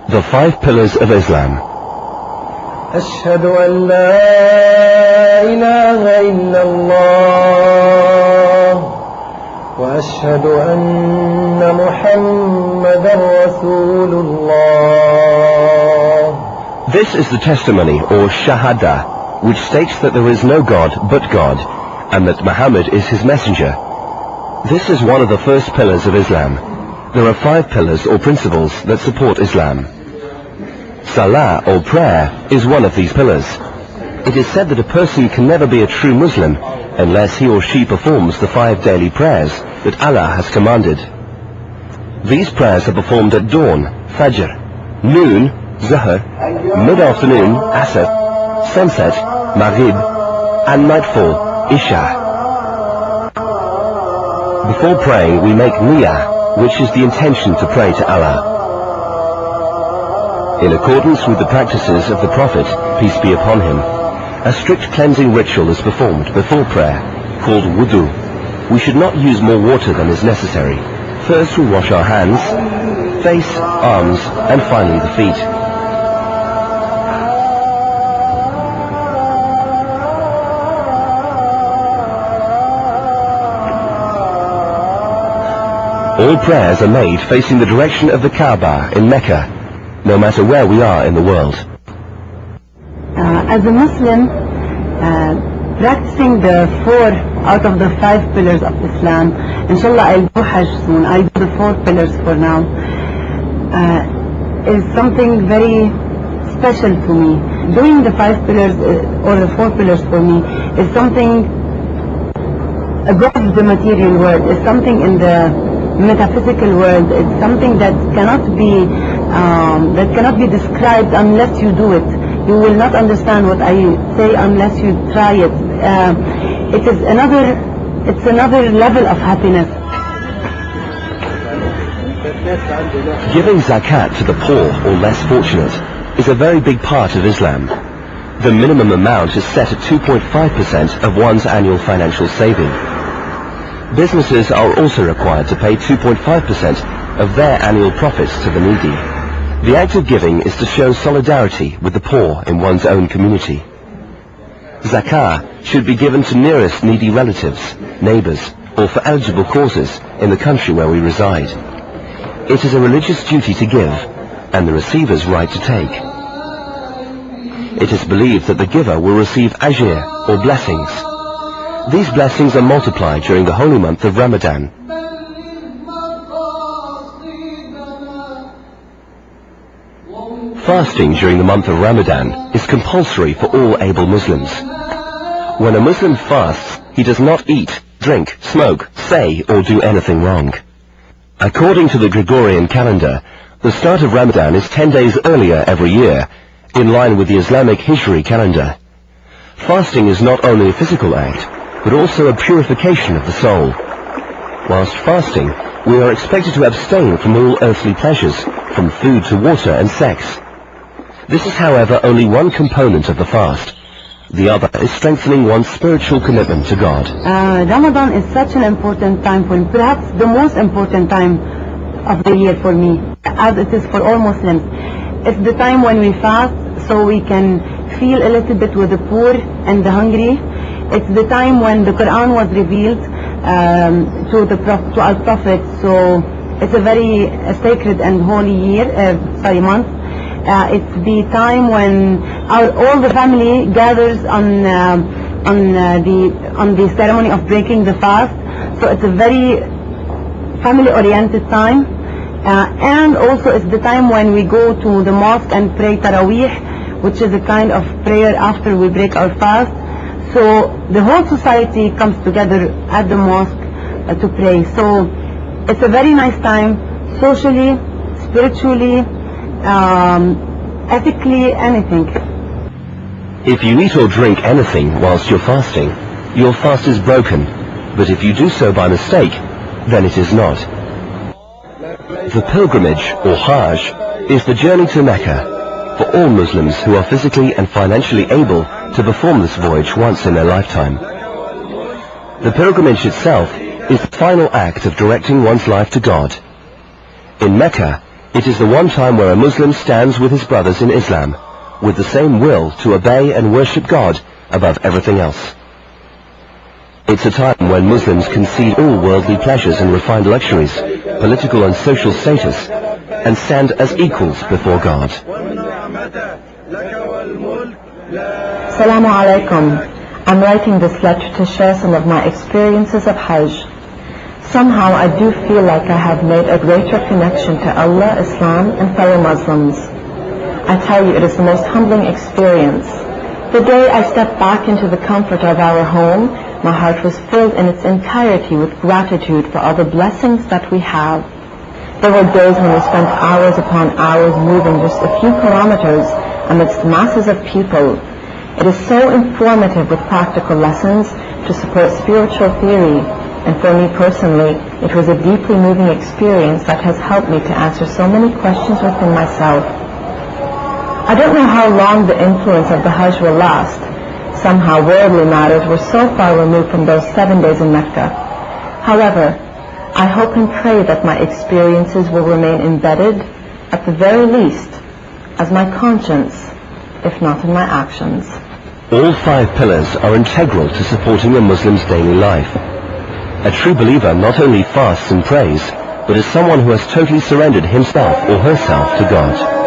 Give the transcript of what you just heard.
The 5 Pillars of Islam. أشهد أن لا إله إلا الله وأشهد أن محمدا رسول الله. This is the testimony, or Shahada, which states that there is no God but God, and that Muhammad is his messenger. This is one of the first pillars of Islam. There are 5 pillars or principles that support Islam. Salah, or prayer, is one of these pillars. It is said that a person can never be a true Muslim unless he or she performs the 5 daily prayers that Allah has commanded. These prayers are performed at dawn, Fajr, noon, Zuhr, mid-afternoon, Asr, sunset, Maghrib, and nightfall, Isha. Before praying, we make Niyyah, which is the intention to pray to Allah. In accordance with the practices of the Prophet, peace be upon him, a strict cleansing ritual is performed before prayer, called wudu. We should not use more water than is necessary. First we wash our hands, face, arms, and finally the feet. All prayers are made facing the direction of the Kaaba in Mecca, no matter where we are in the world. As a Muslim, practicing the 4 out of the 5 pillars of Islam, inshallah I'll do Hajj soon, I'll do the 4 pillars for now, is something very special to me. Doing the 5 pillars or the 4 pillars for me is something above the material world, is something in the metaphysical world. It's something that cannot be described unless you do it. You will not understand what I say unless you try it. It's another level of happiness. Giving zakat to the poor or less fortunate is a very big part of Islam. The minimum amount is set at 2.5% of one's annual financial saving. Businesses are also required to pay 2.5% of their annual profits to the needy. The act of giving is to show solidarity with the poor in one's own community. Zakah should be given to nearest needy relatives, neighbors, or for eligible causes in the country where we reside. It is a religious duty to give, and the receiver's right to take. It is believed that the giver will receive ajr, or blessings. These blessings are multiplied during the holy month of Ramadan. Fasting during the month of Ramadan is compulsory for all able Muslims. When a Muslim fasts, he does not eat, drink, smoke, say, or do anything wrong. According to the Gregorian calendar, the start of Ramadan is 10 days earlier every year, in line with the Islamic Hijri calendar. Fasting is not only a physical act, but also a purification of the soul. Whilst fasting, we are expected to abstain from all earthly pleasures, from food to water and sex. This is, however, only one component of the fast. The other is strengthening one's spiritual commitment to God. Ramadan is such an important time for me, perhaps the most important time of the year for me, as it is for all Muslims. It's the time when we fast so we can feel a little bit with the poor and the hungry. It's the time when the Quran was revealed to our Prophet, so it's a very sacred and holy month. It's the time when all the family gathers on the ceremony of breaking the fast. So it's a very family-oriented time, and also it's the time when we go to the mosque and pray Taraweeh, which is a kind of prayer after we break our fast. So the whole society comes together at the mosque to pray. So it's a very nice time, socially, spiritually, ethically, anything. If you eat or drink anything whilst you're fasting, your fast is broken. But if you do so by mistake, then it is not. The pilgrimage, or Hajj, is the journey to Mecca for all Muslims who are physically and financially able to perform this voyage once in their lifetime. The pilgrimage itself is the final act of directing one's life to God. In Mecca, It is the one time where a Muslim stands with his brothers in Islam, with the same will to obey and worship God above everything else. It's a time when Muslims concede all worldly pleasures and refined luxuries, political and social status, and stand as equals before God. Assalamu alaikum. I'm writing this letter to share some of my experiences of Hajj. Somehow I do feel like I have made a greater connection to Allah, Islam, and fellow Muslims. I tell you, it is the most humbling experience. The day I stepped back into the comfort of our home, my heart was filled in its entirety with gratitude for all the blessings that we have. There were days when we spent hours upon hours moving just a few kilometers amidst masses of people. It is so informative with practical lessons to support spiritual theory, and for me personally, it was a deeply moving experience that has helped me to answer so many questions within myself. I don't know how long the influence of the Hajj will last. Somehow worldly matters were so far removed from those 7 days in Mecca. However, I hope and pray that my experiences will remain embedded, at the very least, as my conscience, if not in my actions. All 5 pillars are integral to supporting a Muslim's daily life. A true believer not only fasts and prays, but is someone who has totally surrendered himself or herself to God.